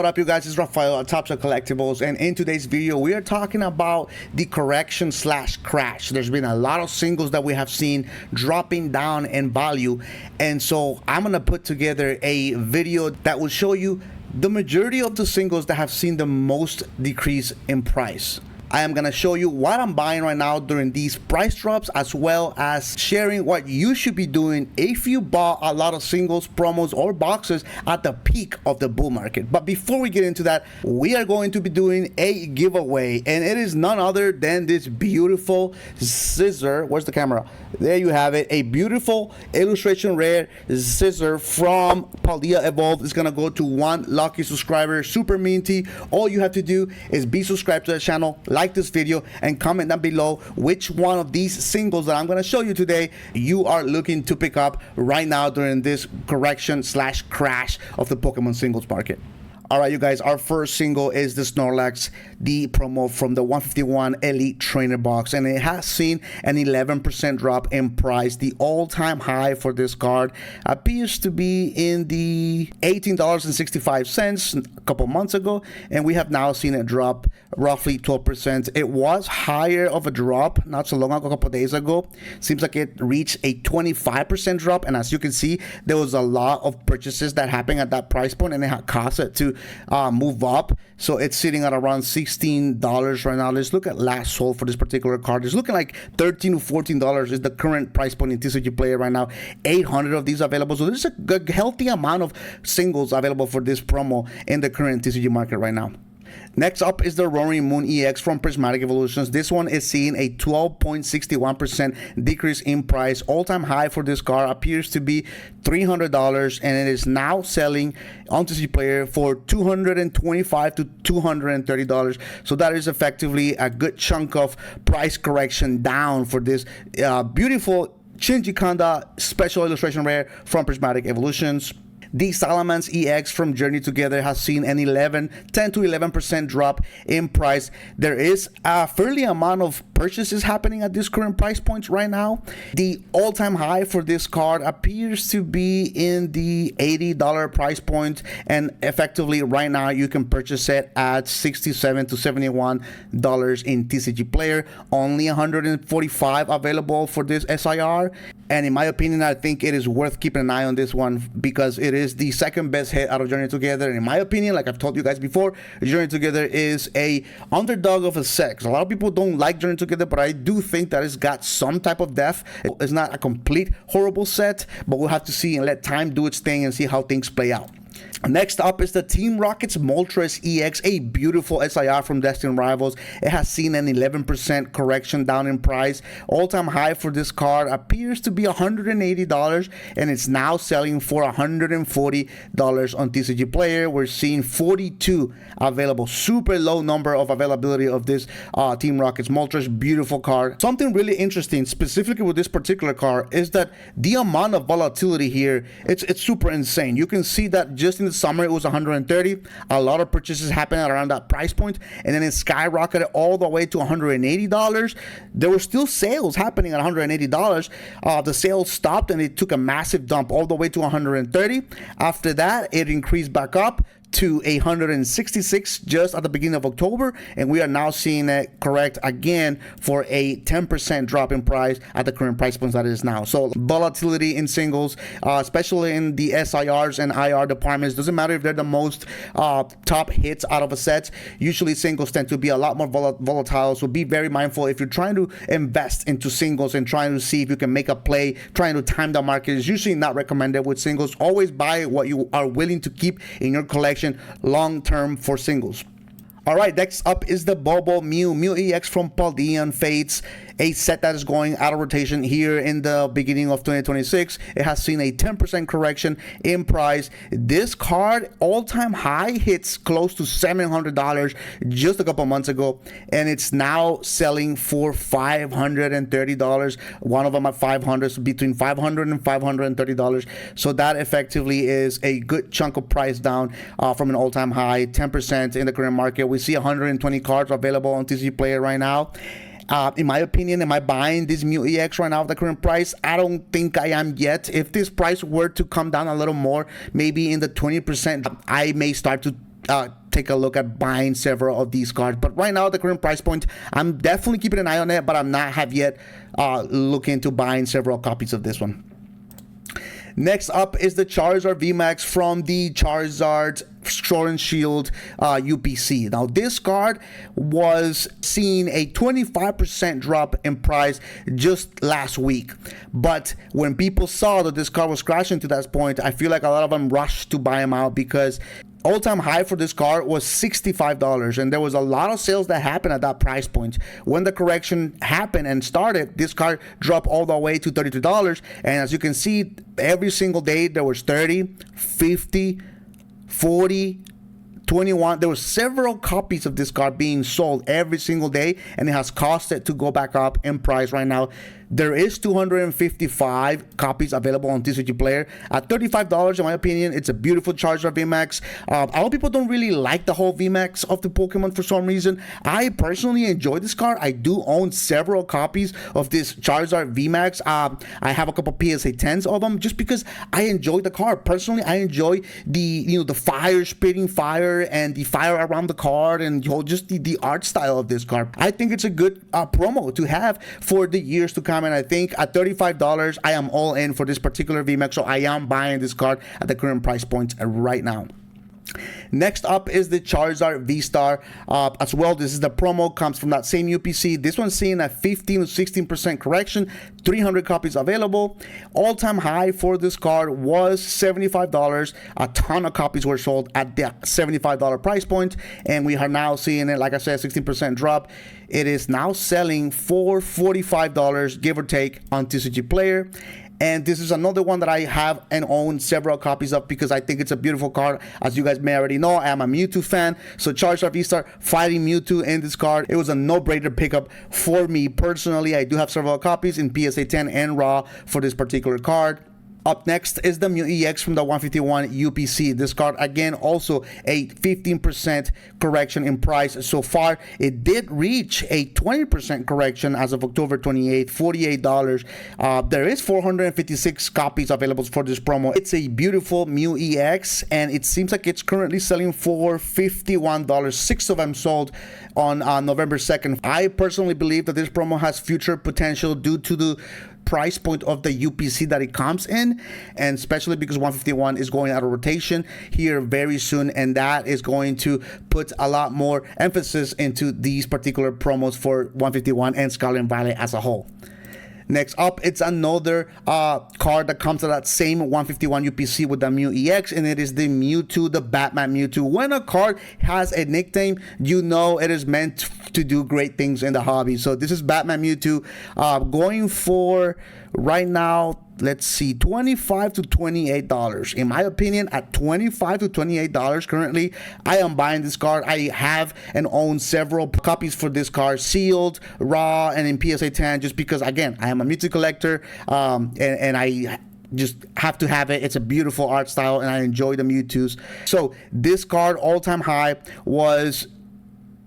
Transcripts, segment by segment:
What up, you guys? It's Rafael at Top Shelf Collectibles, and in today's video we are talking about the correction slash crash. There's been a lot of singles that we have seen dropping down in value, and so I'm gonna put together a video that will show you the majority of the singles that have seen the most decrease in price. I am gonna show you what I'm buying right now during these price drops, as well as sharing what you should be doing if you bought a lot of singles, promos, or boxes at the peak of the bull market. But before we get into that, we are going to be doing a giveaway, and it is none other than this beautiful scissor. Where's the camera? There you have it, a beautiful illustration rare scissor from Paldea Evolved. It's gonna go to one lucky subscriber, super minty. All you have to do is be subscribed to the channel, like this video, and comment down below which one of these singles that I'm going to show you today you are looking to pick up right now during this correction slash crash of the Pokemon singles market. Alright, you guys, our first single is the Snorlax, the promo from the 151 Elite Trainer box, and it has seen an 11% drop in price. The all-time high for this card appears to be in the $18.65 a couple months ago, and we have now seen it drop roughly 12%. It was higher of a drop not so long ago, a couple days ago. Seems like it reached a 25% drop, and as you can see, there was a lot of purchases that happened at that price point, and it had caused it to move up. So it's sitting at around $16 right now. Let's look at last sold for this particular card. It's looking like $13 to $14 is the current price point in TCG Player right now. 800 of these available, so there's a good healthy amount of singles available for this promo in the current TCG market right now. Next up is the Roaring Moon EX from Prismatic Evolutions. This one is seeing a 12.61% decrease in price. All-time high for this card appears to be $300, and it is now selling on TCG Player for $225 to $230. So that is effectively a good chunk of price correction down for this beautiful Shinji Kanda special illustration rare from Prismatic Evolutions. The Salamence EX from Journey Together has seen an 10 to 11% drop in price. There is a fairly amount of purchases happening at this current price points right now. The all-time high for this card appears to be in the $80 price point, and effectively right now you can purchase it at $67 to $71 in TCG Player. Only 145 available for this SIR, and in my opinion, I think it is worth keeping an eye on this one because it is the second best hit out of Journey Together. And in my opinion, like I've told you guys before, Journey Together is a underdog of a set. A lot of people don't like Journey Together, but I do think that it's got some type of depth. It's not a complete horrible set, but we'll have to see and let time do its thing and see how things play out. Next up is the Team Rocket's Moltres EX, a beautiful SIR from Destined Rivals. It has seen an 11% correction down in price. All-time high for this card appears to be $180, and it's now selling for $140 on TCG Player. We're seeing 42 available. Super low number of availability of this Team Rocket's Moltres. Beautiful card. Something really interesting, specifically with this particular card, is that the amount of volatility here, it's super insane. You can see that just in the summer it was 130. A lot of purchases happened around that price point, and then it skyrocketed all the way to $180. There were still sales happening at $180. The sales stopped and it took a massive dump all the way to 130. After that, it increased back up to 166 just at the beginning of October, and we are now seeing it correct again for a 10% drop in price at the current price points that it is now. So volatility in singles, especially in the SIRs and IR departments, doesn't matter if they're the most top hits out of a set. Usually singles tend to be a lot more volatile, so be very mindful if you're trying to invest into singles and trying to see if you can make a play. Trying to time the market is usually not recommended with singles. Always buy what you are willing to keep in your collection long term for singles. Alright, next up is the Bobo Mew EX from Paldean Fates, a set that is going out of rotation here in the beginning of 2026. It has seen a 10% correction in price. This card all-time high hits close to $700 just a couple months ago, and it's now selling for $530. One of them at $500, so between $500 and $530. So that effectively is a good chunk of price down from an all-time high, 10% in the current market. We see 120 cards available on TCG Player right now. In my opinion, am I buying this Mew EX right now at the current price? I don't think I am yet. If this price were to come down a little more, maybe in the 20%, I may start to take a look at buying several of these cards. But right now, at the current price point, I'm definitely keeping an eye on it, but I'm not have yet looked into buying several copies of this one. Next up is the Charizard VMAX from the Charizard Sword and Shield UPC. Now, this card was seeing a 25% drop in price just last week. But when people saw that this card was crashing to that point, I feel like a lot of them rushed to buy them out because all-time high for this card was $65, and there was a lot of sales that happened at that price point. When the correction happened and started, this card dropped all the way to $32, and as you can see, every single day there was 30, 50, 40, 21. There were several copies of this card being sold every single day, and it has caused it to go back up in price. Right now there is 255 copies available on TCG Player at $35. In my opinion, it's a beautiful Charizard VMAX. A lot of people don't really like the whole VMAX of the Pokemon for some reason. I personally enjoy this card. I do own several copies of this Charizard VMAX. I have a couple PSA 10s of them just because I enjoy the card. Personally, I enjoy the the fire, spitting fire, and the fire around the card, and just the art style of this card. I think it's a good promo to have for the years to come. And I think at $35, I am all in for this particular VMAX. So I am buying this card at the current price point right now. Next up is the Charizard V-Star as well. This is the promo, comes from that same UPC. This one's seeing a 15 to 16% correction, 300 copies available. All-time high for this card was $75. A ton of copies were sold at the $75 price point, and we are now seeing it, like I said, 16% drop. It is now selling for $45, give or take, on TCG Player. And this is another one that I have and own several copies of because I think it's a beautiful card. As you guys may already know, I am a Mewtwo fan. So Charizard V-Star fighting Mewtwo in this card, it was a no-brainer pickup for me personally. I do have several copies in PSA 10 and Raw for this particular card. Up next is the Mew EX from the 151 UPC. This card, again, also a 15% correction in price so far. It did reach a 20% correction as of October 28th, $48. There is 456 copies available for this promo. It's a beautiful Mew EX, and it seems like it's currently selling for $51. 6 of them sold on November 2nd. I personally believe that this promo has future potential due to the price point of the UPC that it comes in, and especially because 151 is going out of rotation here very soon, and that is going to put a lot more emphasis into these particular promos for 151 and Scarlet and Violet as a whole. Next up, it's another card that comes to that same 151 UPC with the Mew EX, and it is the Mewtwo, the Batman Mewtwo. When a card has a nickname, you know it is meant to do great things in the hobby. So this is Batman Mewtwo, going for right now, let's see, $25 to $28. In my opinion, at $25 to $28 currently, I am buying this card. I have and own several copies for this card, sealed, raw, and in PSA 10, just because, again, I am a Mewtwo collector, and I just have to have it. It's a beautiful art style, and I enjoy the Mewtwo's. So this card, all-time high, was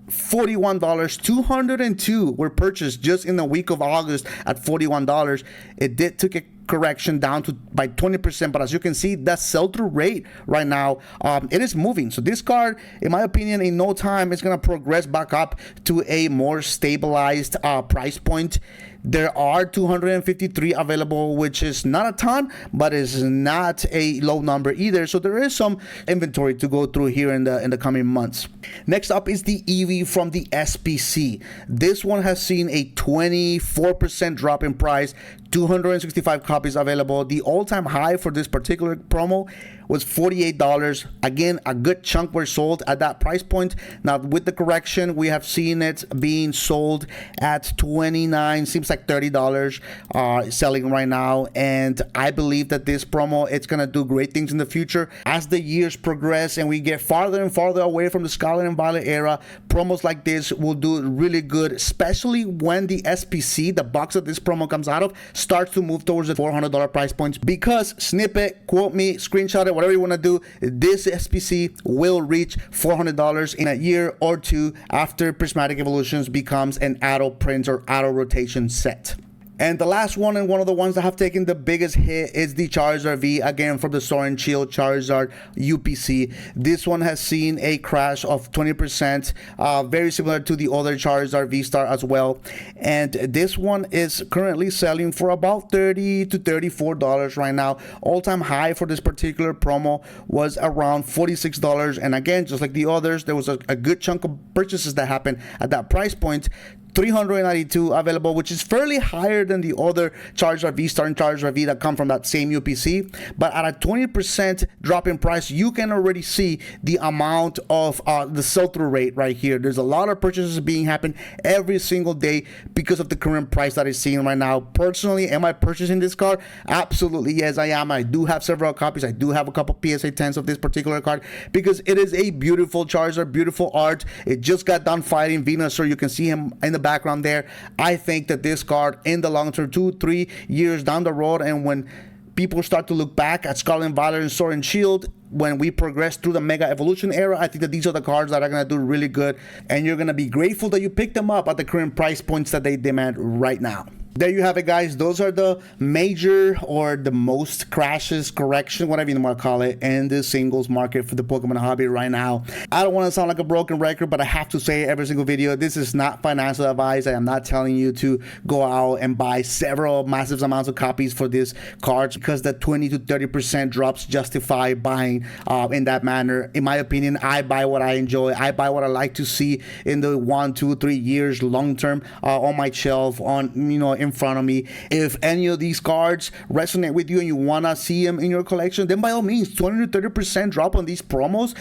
$41. 202 were purchased just in the week of August at $41. It did took a correction down to by 20%, but as you can see, that sell-through rate right now, it is moving. So this card, in my opinion, in no time is going to progress back up to a more stabilized price point. There are 253 available, which is not a ton, but is not a low number either. So there is some inventory to go through here in the coming months. Next up is the Eevee from the SPC. This one has seen a 24% drop in price, 265 copies available. The all-time high for this particular promo was $48. Again, a good chunk were sold at that price point. Now with the correction, we have seen it being sold at $29, seems like $30 selling right now, and I believe that this promo, it's gonna do great things in the future as the years progress and we get farther and farther away from the Scarlet and Violet era. Promos like this will do really good, especially when the SPC, the box that this promo comes out of, starts to move towards the $400 price points, because snip quote me, screenshot it, whatever you want to do, this SPC will reach $400 in a year or two after Prismatic Evolutions becomes an auto print or auto rotation set. And the last one, and one of the ones that have taken the biggest hit, is the Charizard V, again from the Sword and Shield Charizard UPC. This one has seen a crash of 20%, very similar to the other Charizard V-Star as well. And this one is currently selling for about $30 to $34 right now. All-time high for this particular promo was around $46. And again, just like the others, there was a good chunk of purchases that happened at that price point. 392 available, which is fairly higher than the other Charizard V-Star and Charizard V that come from that same UPC. But at a 20% drop in price, you can already see the amount of the sell-through rate right here. There's a lot of purchases being happen every single day because of the current price that is seen right now. Personally, am I purchasing this card? Absolutely, yes, I am. I do have several copies. I do have a couple PSA 10s of this particular card because it is a beautiful Charizard, beautiful art. It just got done fighting Venusaur. You can see him in the background there. I think that this card in the long term, 2-3 years down the road, and when people start to look back at Scarlet and Violet and Sword and Shield, when we progress through the Mega Evolution era, I think that these are the cards that are going to do really good, and you're going to be grateful that you picked them up at the current price points that they demand right now. There you have it, guys. Those are the major or the most crashes, correction, whatever you want to call it, in the singles market for the Pokemon hobby right now. I don't want to sound like a broken record, but I have to say every single video, this is not financial advice. I am not telling you to go out and buy several massive amounts of copies for these cards because the 20 to 30% drops justify buying in that manner. In my opinion, I buy what I enjoy. I buy what I like to see in the 1, 2, 3 years long term on my shelf, on, you know, in front of me. If any of these cards resonate with you and you want to see them in your collection, then by all means, 20 to 30% drop on these promos.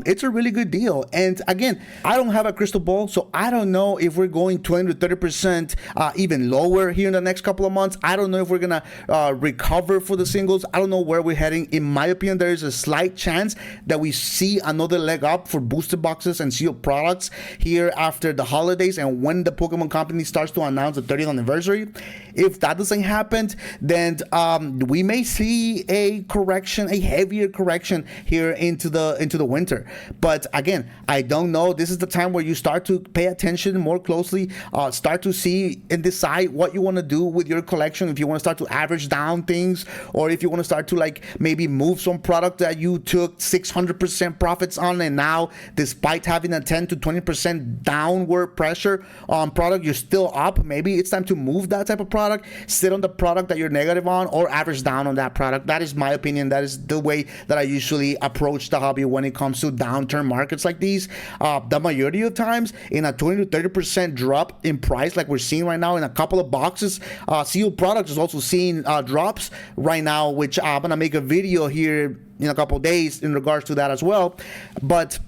It's a really good deal. And again, I don't have a crystal ball, so I don't know if we're going 20 to 30% even lower here in the next couple of months. I don't know if we're gonna recover for the singles. I don't know where we're heading. In my opinion, there is a slight chance that we see another leg up for booster boxes and sealed products here after the holidays and when the Pokemon Company starts to announce the 30th anniversary. If that doesn't happen, then we may see a correction, a heavier correction here into the winter. But again, I don't know. This is the time where you start to pay attention more closely, start to see and decide what you want to do with your collection. If you want to start to average down things, or if you want to start to like maybe move some product that you took 600% profits on, and now despite having a 10 to 20% downward pressure on product, you're still up. Maybe it's time to move that type of product, sit on the product that you're negative on, or average down on that product. That is my opinion. That is the way that I usually approach the hobby when it comes to downturn markets like these. The majority of times, in a 20 to 30% drop in price like we're seeing right now in a couple of boxes, sealed products is also seeing drops right now, which I'm gonna make a video here in a couple of days in regards to that as well. But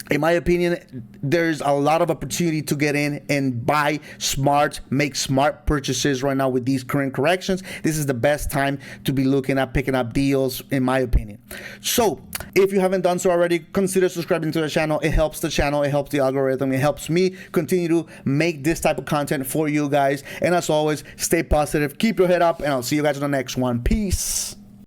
in my opinion, there's a lot of opportunity to get in and buy smart, make smart purchases right now with these current corrections. This is the best time to be looking at picking up deals, in my opinion. So if you haven't done so already, consider subscribing to the channel. It helps the channel, it helps the algorithm, it helps me continue to make this type of content for you guys. And as always, stay positive, keep your head up, and I'll see you guys in the next one. Peace.